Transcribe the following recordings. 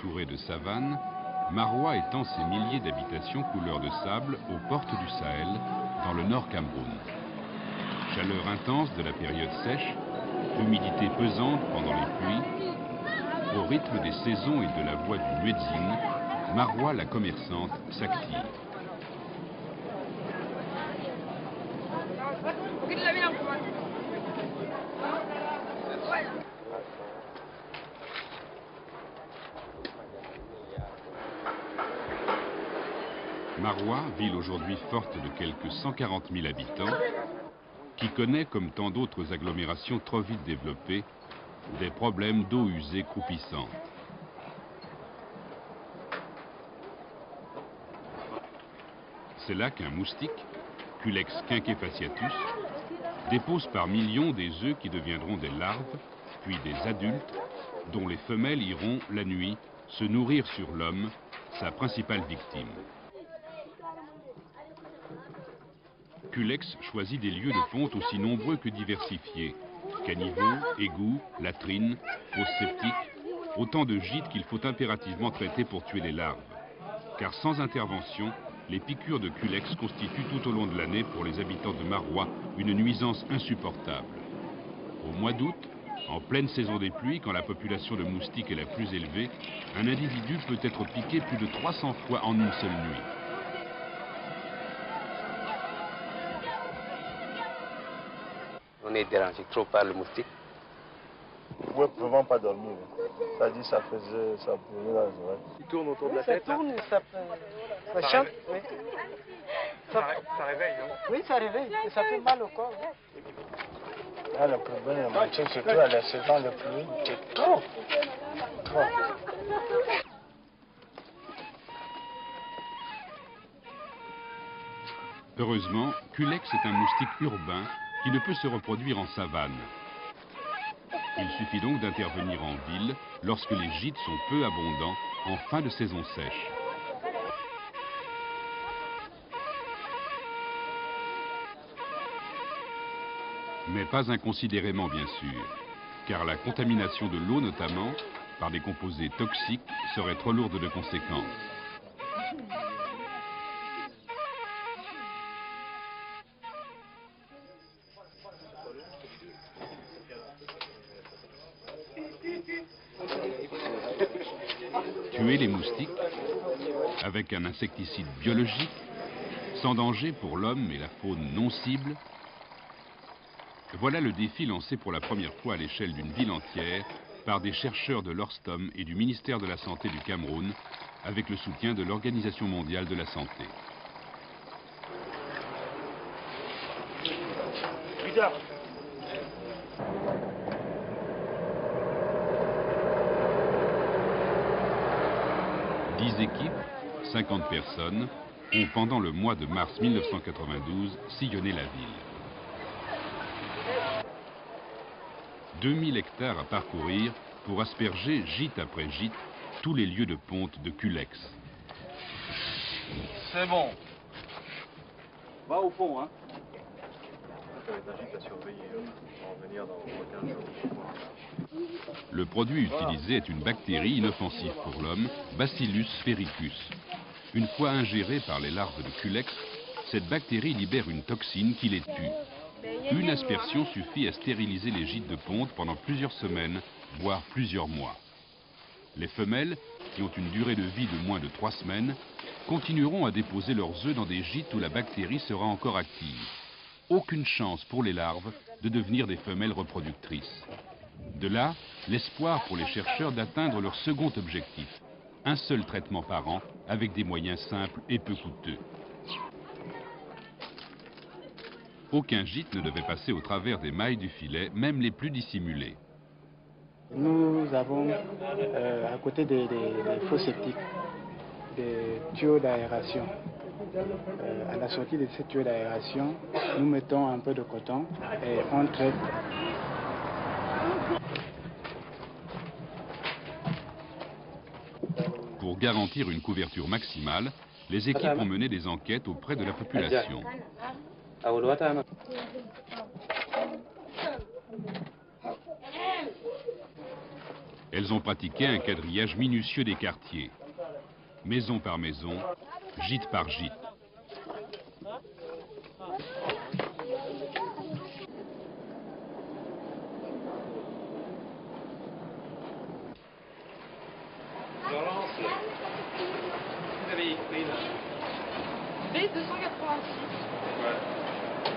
entourée de savanes, Maroua étend ses milliers d'habitations couleur de sable aux portes du Sahel, dans le nord Cameroun. Chaleur intense de la période sèche, humidité pesante pendant les pluies, au rythme des saisons et de la voix du muezzin, Maroua la commerçante s'active. Maroua, ville aujourd'hui forte de quelques 140 000 habitants, qui connaît, comme tant d'autres agglomérations trop vite développées, des problèmes d'eau usée croupissante. C'est là qu'un moustique, Culex quinquefasciatus, dépose par millions des œufs qui deviendront des larves, puis des adultes, dont les femelles iront, la nuit, se nourrir sur l'homme, sa principale victime. Culex choisit des lieux de ponte aussi nombreux que diversifiés. Caniveaux, égouts, latrines, fosses septiques, autant de gîtes qu'il faut impérativement traiter pour tuer les larves. Car sans intervention, les piqûres de Culex constituent tout au long de l'année pour les habitants de Maroua une nuisance insupportable. Au mois d'août, en pleine saison des pluies, quand la population de moustiques est la plus élevée, un individu peut être piqué plus de 300 fois en une seule nuit. On est dérangé trop par le moustique. Vous ne pouvez vraiment pas dormir. Ça dit ça faisait, ça brûlait la oreille. Il tourne autour de la tête. Ça tourne, ça chante. Oui. Ça réveille, non? Oui, ça réveille. Et ça fait mal au corps. Ah, le problème, le matin, surtout à la saison de pluie, c'est trop. Trop. Heureusement, Culex est un moustique urbain qui ne peut se reproduire en savane. Il suffit donc d'intervenir en ville lorsque les gîtes sont peu abondants en fin de saison sèche. Mais pas inconsidérément bien sûr, car la contamination de l'eau notamment, par des composés toxiques, serait trop lourde de conséquences. Tuer les moustiques avec un insecticide biologique, sans danger pour l'homme et la faune non cible, voilà le défi lancé pour la première fois à l'échelle d'une ville entière par des chercheurs de l'Orstom et du ministère de la Santé du Cameroun, avec le soutien de l'Organisation mondiale de la santé. Équipes, 50 personnes, ont pendant le mois de mars 1992 sillonné la ville. 2000 hectares à parcourir pour asperger gîte après gîte tous les lieux de ponte de Culex. C'est bon. Va au fond, hein. Le produit utilisé est une bactérie inoffensive pour l'homme, Bacillus sphaericus. Une fois ingérée par les larves de Culex, cette bactérie libère une toxine qui les tue. Une aspersion suffit à stériliser les gîtes de ponte pendant plusieurs semaines, voire plusieurs mois. Les femelles, qui ont une durée de vie de moins de 3 semaines, continueront à déposer leurs œufs dans des gîtes où la bactérie sera encore active. Aucune chance pour les larves de devenir des femelles reproductrices. De là, l'espoir pour les chercheurs d'atteindre leur second objectif, un seul traitement par an avec des moyens simples et peu coûteux. Aucun gîte ne devait passer au travers des mailles du filet, même les plus dissimulés. Nous avons à côté des fosses septiques des tuyaux d'aération. À la sortie de ces tuyaux d'aération, nous mettons un peu de coton et on traite. Pour garantir une couverture maximale, les équipes ont mené des enquêtes auprès de la population. Elles ont pratiqué un quadrillage minutieux des quartiers, maison par maison, gîte par gîte. B286.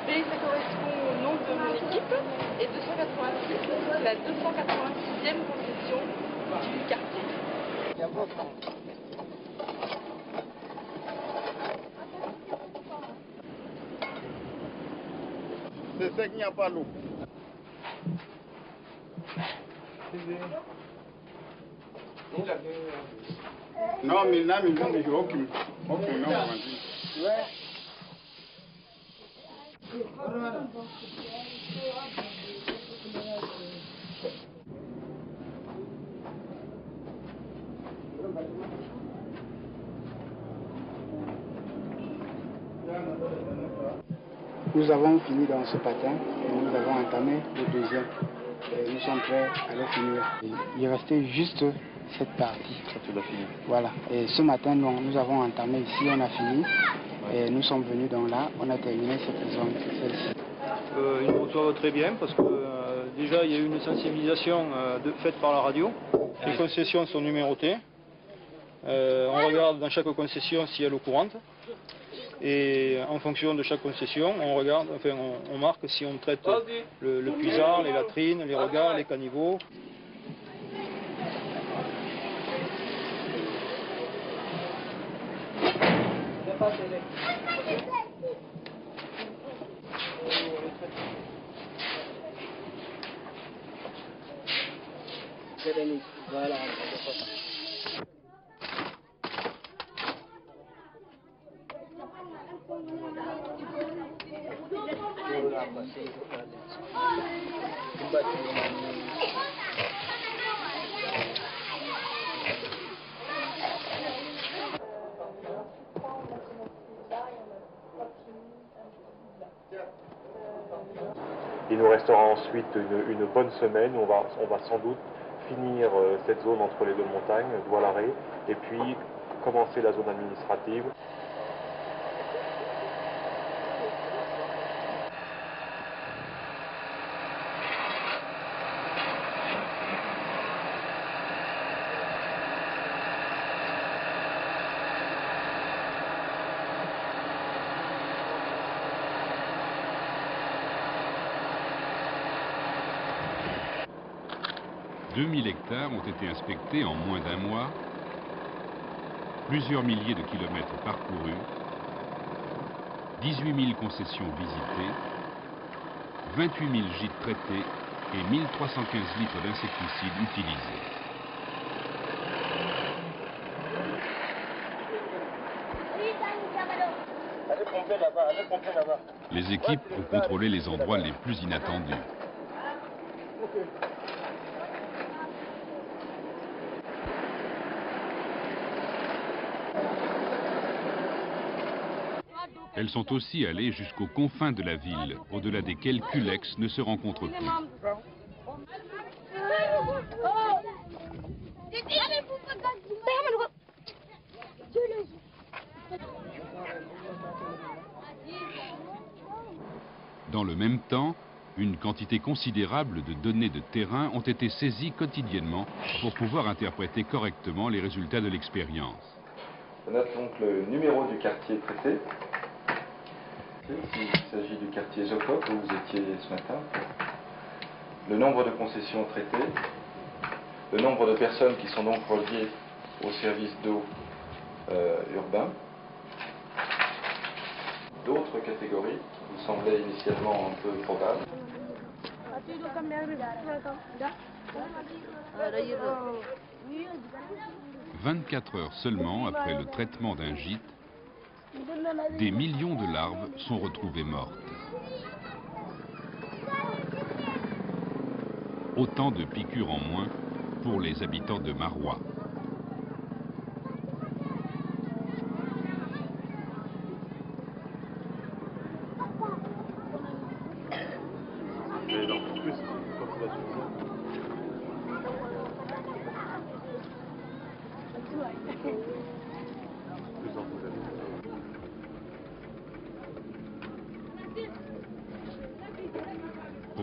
B, ça correspond au nom de mon équipe. Et 286, c'est la 286e concession du quartier. C'est ça qu'il n'y a pas l'eau. Non, mais là, nous avons aucune. Ouais. Nous avons fini dans ce patin et nous avons entamé le deuxième. Et nous sommes prêts à le finir. Il restait juste cette partie. Ça, tu l'as fini. Voilà. Et ce matin, nous avons entamé ici, on a fini. Et nous sommes venus donc là, on a terminé cette zone, celle-ci. Ils nous reçoivent très bien parce que déjà il y a eu une sensibilisation faite par la radio. Les concessions sont numérotées. On regarde dans chaque concession s'il y a l'eau courante. Et en fonction de chaque concession, on regarde, enfin on marque si on traite le puisard, les latrines, les regards, les caniveaux. Voilà. Il nous restera ensuite une bonne semaine. On va sans doute finir cette zone entre les deux montagnes, Douala-Ré, et puis commencer la zone administrative. « 2000 hectares ont été inspectés en moins d'un mois, plusieurs milliers de kilomètres parcourus, 18 000 concessions visitées, 28 000 gîtes traités et 1315 litres d'insecticides utilisés. Les équipes ont contrôlé les endroits les plus inattendus. Elles sont aussi allées jusqu'aux confins de la ville, au-delà desquels Culex ne se rencontre plus. Dans le même temps, une quantité considérable de données de terrain ont été saisies quotidiennement pour pouvoir interpréter correctement les résultats de l'expérience. On note donc le numéro du quartier traité. Il s'agit du quartier Jococ où vous étiez ce matin. Le nombre de concessions traitées, le nombre de personnes qui sont donc reliées au service d'eau urbain. D'autres catégories qui vous semblaient initialement un peu probables. 24 heures seulement après le traitement d'un gîte, des millions de larves sont retrouvées mortes. Autant de piqûres en moins pour les habitants de Maroua.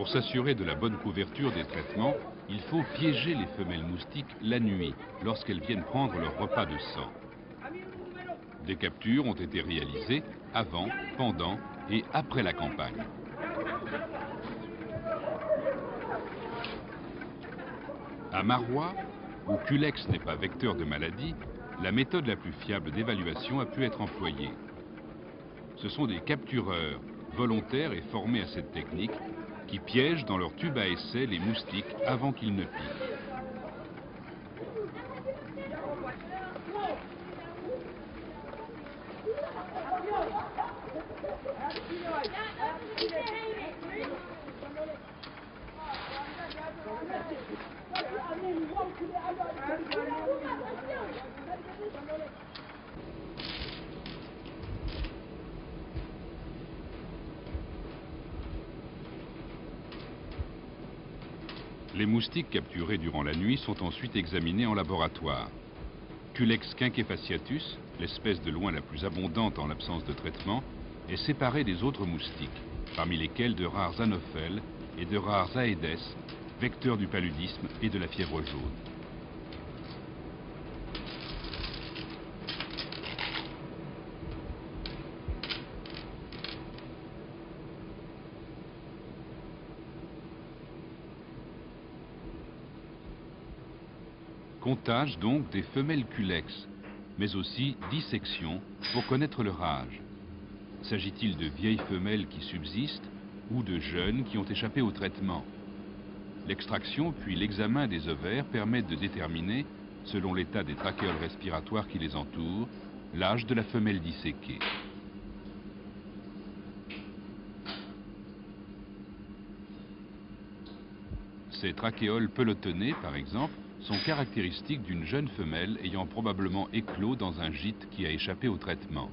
Pour s'assurer de la bonne couverture des traitements, il faut piéger les femelles moustiques la nuit, lorsqu'elles viennent prendre leur repas de sang. Des captures ont été réalisées avant, pendant et après la campagne. À Marois, où Culex n'est pas vecteur de maladie, la méthode la plus fiable d'évaluation a pu être employée. Ce sont des captureurs volontaires et formés à cette technique qui piègent dans leur tube à essai les moustiques avant qu'ils ne piquent. Les moustiques capturés durant la nuit sont ensuite examinés en laboratoire. Culex quinquefasciatus, l'espèce de loin la plus abondante en l'absence de traitement, est séparée des autres moustiques, parmi lesquels de rares anophèles et de rares aedes, vecteurs du paludisme et de la fièvre jaune. Comptage donc des femelles Culex, mais aussi dissection pour connaître leur âge. S'agit-il de vieilles femelles qui subsistent ou de jeunes qui ont échappé au traitement? L'extraction puis l'examen des ovaires permettent de déterminer, selon l'état des trachéoles respiratoires qui les entourent, l'âge de la femelle disséquée. Ces trachéoles pelotonnées, par exemple, sont caractéristiques d'une jeune femelle ayant probablement éclos dans un gîte qui a échappé au traitement.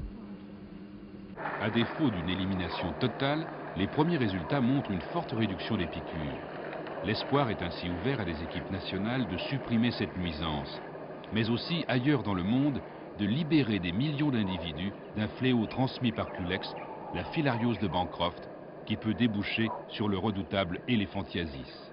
À défaut d'une élimination totale, les premiers résultats montrent une forte réduction des piqûres. L'espoir est ainsi ouvert à des équipes nationales de supprimer cette nuisance, mais aussi ailleurs dans le monde de libérer des millions d'individus d'un fléau transmis par Culex, la filariose de Bancroft, qui peut déboucher sur le redoutable éléphantiasis.